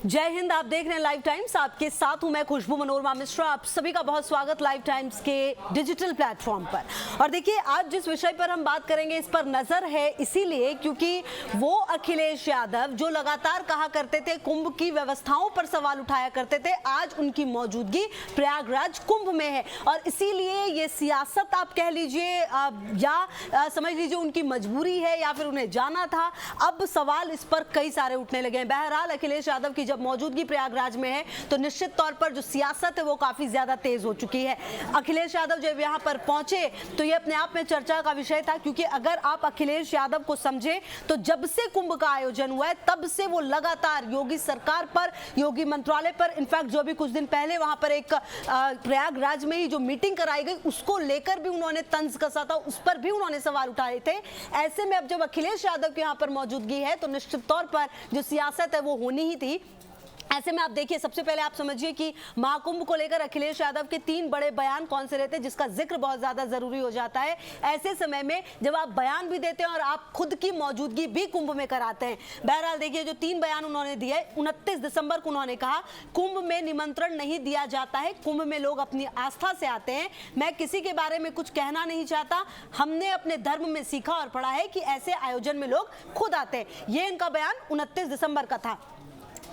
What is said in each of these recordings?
जय हिंद। आप देख रहे हैं लाइव टाइम्स, आपके साथ हूं मैं खुशबू मनोरमा मिश्रा। आप सभी का बहुत स्वागत लाइव टाइम्स के डिजिटल प्लेटफॉर्म पर। और देखिए, आज जिस विषय पर हम बात करेंगे इस पर नजर है इसीलिए क्योंकि वो अखिलेश यादव जो लगातार कहा करते थे कुंभ की व्यवस्थाओं पर सवाल उठाया करते थे, आज उनकी मौजूदगी प्रयागराज कुंभ में है। और इसीलिए ये सियासत आप कह लीजिए या समझ लीजिए उनकी मजबूरी है या फिर उन्हें जाना था। अब सवाल इस पर कई सारे उठने लगे हैं। बहरहाल अखिलेश यादव की जब मौजूदगी प्रयागराज में है तो निश्चित तौर पर जो सियासत है वो काफी ज्यादा तेज हो चुकी है। अखिलेश यादव जब यहाँ पर पहुंचे तो ये अपने आप में चर्चा का विषय था, क्योंकि अगर आप अखिलेश यादव को समझे तो जब से कुंभ का आयोजन हुआ है तब से वो लगातार योगी सरकार पर, योगी मंत्रालय पर, इनफैक्ट जो भी कुछ दिन पहले वहां पर एक प्रयागराज में ही जो मीटिंग कराई गई उसको लेकर भी उन्होंने तंज कसा था, उस पर भी उन्होंने सवाल उठाए थे। ऐसे में अब जब अखिलेश यादव की यहाँ पर मौजूदगी है तो निश्चित तौर पर जो सियासत है वो होनी ही थी। ऐसे में आप देखिए, सबसे पहले आप समझिए कि महाकुंभ को लेकर अखिलेश यादव के 3 बड़े बयान कौन से रहते हैं जिसका जिक्र बहुत ज्यादा जरूरी हो जाता है ऐसे समय में जब आप बयान भी देते हैं और आप खुद की मौजूदगी भी कुंभ में कराते हैं। बहरहाल देखिए, जो 3 बयान उन्होंने दिए, 29 दिसंबर को उन्होंने कहा कुंभ में निमंत्रण नहीं दिया जाता है, कुंभ में लोग अपनी आस्था से आते हैं, मैं किसी के बारे में कुछ कहना नहीं चाहता, हमने अपने धर्म में सीखा और पढ़ा है कि ऐसे आयोजन में लोग खुद आते हैं। ये इनका बयान 29 दिसंबर का था।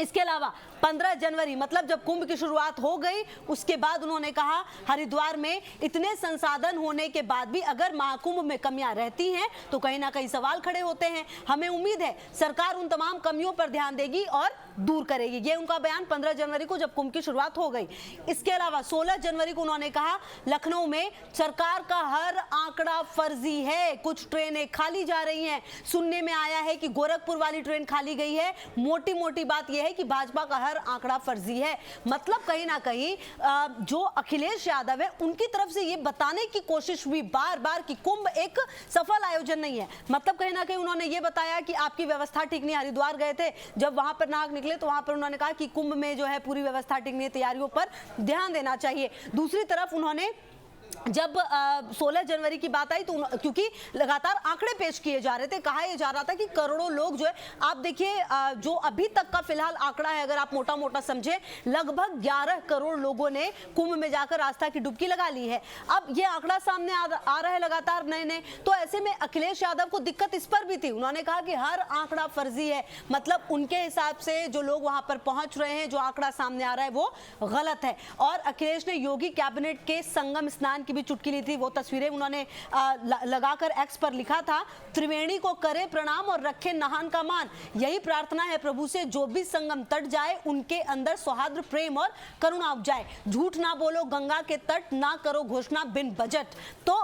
इसके अलावा 15 जनवरी मतलब जब कुंभ की शुरुआत हो गई उसके बाद उन्होंने कहा हरिद्वार में इतने संसाधन होने के बाद भी अगर महाकुंभ में कमियां रहती हैं तो कहीं ना कहीं सवाल खड़े होते हैं। हमें उम्मीद है सरकार उन तमाम कमियों पर ध्यान देगी और दूर करेगी। ये उनका बयान 15 जनवरी को जब कुंभ की शुरुआत हो गई। इसके अलावा 16 जनवरी को उन्होंने कहा लखनऊ में सरकार का हर आंकड़ा फर्जी है, कुछ ट्रेनें खाली जा रही हैं, सुनने में आया है कि गोरखपुर वाली ट्रेन खाली गई है, मोटी मोटी बात यह है कि भाजपा का हर आंकड़ा फर्जी है। मतलब कहीं ना कहीं जो अखिलेश यादव है उनकी तरफ से ये बताने की कोशिश हुई बार बार कि कुंभ एक सफल आयोजन नहीं है। मतलब कहीं ना कहीं उन्होंने ये बताया कि आपकी व्यवस्था ठीक नहीं। हरिद्वार गए थे, जब वहां पर नाग निकले तो वहां पर उन्होंने कहा कि कुंभ में जो है पूरी व्यवस्था ठीक नहीं है, तैयारियों पर ध्यान देना चाहिए। दूसरी तरफ उन्होंने जब 16 जनवरी की बात आई तो क्योंकि लगातार आंकड़े पेश किए जा रहे थे, कहा यह जा रहा था कि करोड़ों लोग जो है, आप देखिए जो अभी तक का फिलहाल आंकड़ा है अगर आप मोटा मोटा समझे, लगभग 11 करोड़ लोगों ने कुंभ में जाकर आस्था की डुबकी लगा ली है। अब ये आंकड़ा सामने आ रहा है लगातार नए नए, तो ऐसे में अखिलेश यादव को दिक्कत इस पर भी थी। उन्होंने कहा कि हर आंकड़ा फर्जी है, मतलब उनके हिसाब से जो लोग वहां पर पहुंच रहे हैं, जो आंकड़ा सामने आ रहा है वो गलत है। और अखिलेश ने योगी कैबिनेट के संगम स्नान की भी चुटकी ली थी। वो तस्वीरें उन्होंने लगाकर एक्स पर लिखा था, त्रिवेणी को करे प्रणाम और रखे नहान का मान, यही प्रार्थना है प्रभु से, जो भी संगम तट जाए उनके अंदर सौहार्द प्रेम और करुणा उपजाए, झूठ ना बोलो गंगा के तट, ना करो घोषणा बिन बजट। तो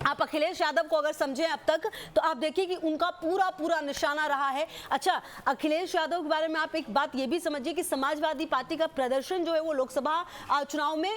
आप अखिलेश यादव को अगर समझें अब तक तो आप देखिए कि उनका पूरा पूरा निशाना रहा है। अच्छा, अखिलेश यादव के बारे में आप एक बात ये भी समझिए कि समाजवादी पार्टी का प्रदर्शन जो है वो लोकसभा चुनाव में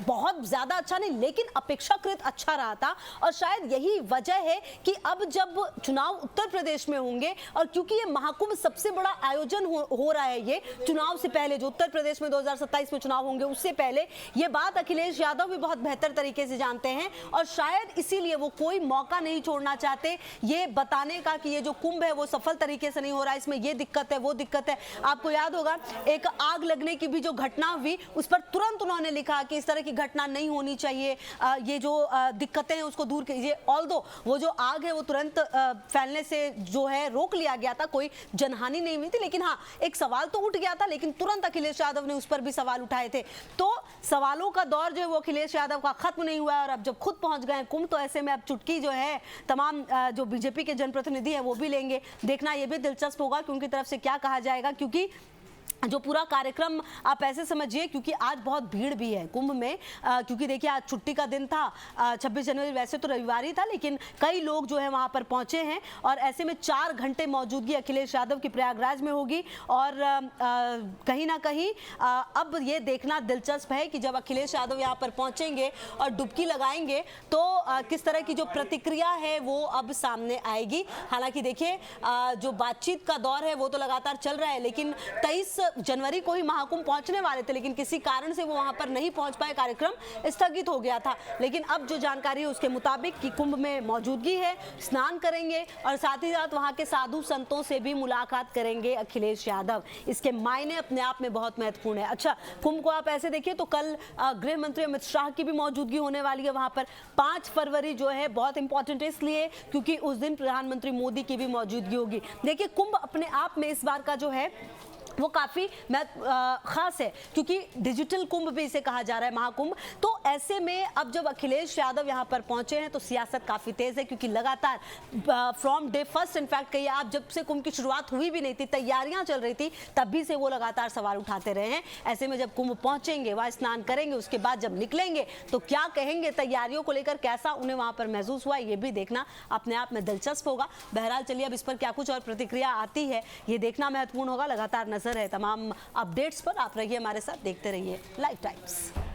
बहुत ज्यादा अच्छा नहीं लेकिन अपेक्षाकृत अच्छा रहा था। और शायद यही वजह है कि अब जब चुनाव उत्तर प्रदेश में होंगे, और क्योंकि ये महाकुंभ सबसे बड़ा आयोजन हो रहा है, ये चुनाव से पहले जो उत्तर प्रदेश में 2027 में चुनाव होंगे उससे पहले, ये बात अखिलेश यादव भी बहुत बेहतर तरीके से जानते हैं और शायद इसीलिए वो कोई मौका नहीं छोड़ना चाहते ये बताने का कि ये जो कुंभ है वो सफल तरीके से नहीं हो रहा है, इसमें ये दिक्कत है वो दिक्कत है। आपको याद होगा एक आग लगने की भी जो घटना हुई उस पर तुरंत उन्होंने लिखा कि इस की घटना नहीं होनी चाहिए, ये जो दिक्कतें हैं उसको दूर कीजिए। ऑल्दो वो जो आग है वो तुरंत फैलने से जो है रोक लिया गया था, कोई जनहानि नहीं हुई थी, लेकिन हाँ एक सवाल तो उठ गया था, लेकिन तुरंत अखिलेश यादव ने उस पर भी सवाल उठाए थे। तो सवालों का दौर जो है वो अखिलेश यादव का खत्म नहीं हुआ और अब जब खुद पहुंच गए कुंभ तो ऐसे में अब चुटकी जो है तमाम जो बीजेपी के जनप्रतिनिधि है वो भी लेंगे। देखना ये भी दिलचस्प होगा कि उनकी तरफ से क्या कहा जाएगा, क्योंकि जो पूरा कार्यक्रम आप ऐसे समझिए, क्योंकि आज बहुत भीड़ भी है कुंभ में, क्योंकि देखिए आज छुट्टी का दिन था, 26 जनवरी वैसे तो रविवार ही था, लेकिन कई लोग जो है वहां पर पहुंचे हैं और ऐसे में 4 घंटे मौजूदगी अखिलेश यादव की प्रयागराज में होगी। और कहीं ना कहीं अब ये देखना दिलचस्प है कि जब अखिलेश यादव यहाँ पर पहुंचेंगे और डुबकी लगाएंगे तो किस तरह की जो प्रतिक्रिया है वो अब सामने आएगी। हालांकि देखिए जो बातचीत का दौर है वो तो लगातार चल रहा है, लेकिन 23 जनवरी को ही महाकुंभ पहुंचने वाले थे, लेकिन किसी कारण से वो वहां पर नहीं पहुंच पाए, कार्यक्रम स्थगित हो गया था। लेकिन अब जो जानकारी है उसके मुताबिक कि कुंभ में मौजूदगी है, स्नान करेंगे और साथ ही साथ वहां के साधु संतों से भी मुलाकात करेंगे अखिलेश यादव। इसके मायने अपने आप में बहुत महत्वपूर्ण है। अच्छा, कुंभ को आप ऐसे देखिए तो कल गृह मंत्री अमित शाह की भी मौजूदगी होने वाली है वहां पर। 5 फरवरी जो है बहुत इंपॉर्टेंट है इसलिए क्योंकि उस दिन प्रधानमंत्री मोदी की भी मौजूदगी होगी। देखिए, कुंभ अपने आप में इस बार का जो है वो काफी खास है क्योंकि डिजिटल कुंभ भी इसे कहा जा रहा है, महाकुंभ। तो ऐसे में अब जब अखिलेश यादव यहां पर पहुंचे हैं तो सियासत काफी तेज है क्योंकि लगातार फ्रॉम डे फर्स्ट, इनफैक्ट कहिए आप, जब से कुंभ की शुरुआत हुई भी नहीं थी, तैयारियां चल रही थी, तब भी से वो लगातार सवाल उठाते रहे हैं। ऐसे में जब कुंभ पहुंचेंगे, वहां स्नान करेंगे, उसके बाद जब निकलेंगे तो क्या कहेंगे, तैयारियों को लेकर कैसा उन्हें वहां पर महसूस हुआ, ये भी देखना अपने आप में दिलचस्प होगा। बहरहाल चलिए अब इस पर क्या कुछ और प्रतिक्रिया आती है ये देखना महत्वपूर्ण होगा। लगातार नजर है तमाम अपडेट्स पर, आप रहिए हमारे साथ, देखते रहिए लाइव टाइम्स।